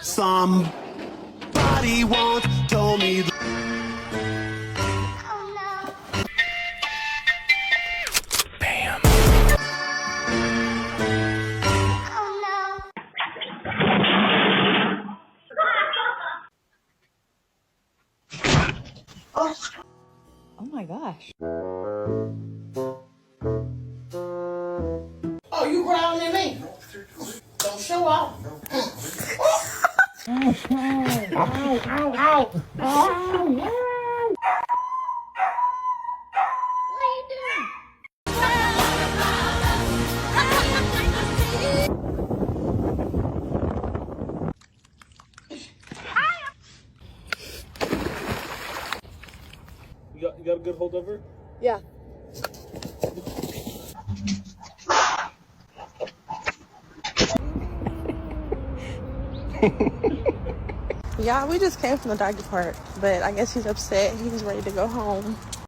Somebody once told me. Bam. Oh my gosh. Oh, you growling at me? Don't show off. You got a good hold of her? Yeah. Yeah, we just came from the doggy park, but I guess he's upset. He's ready to go home.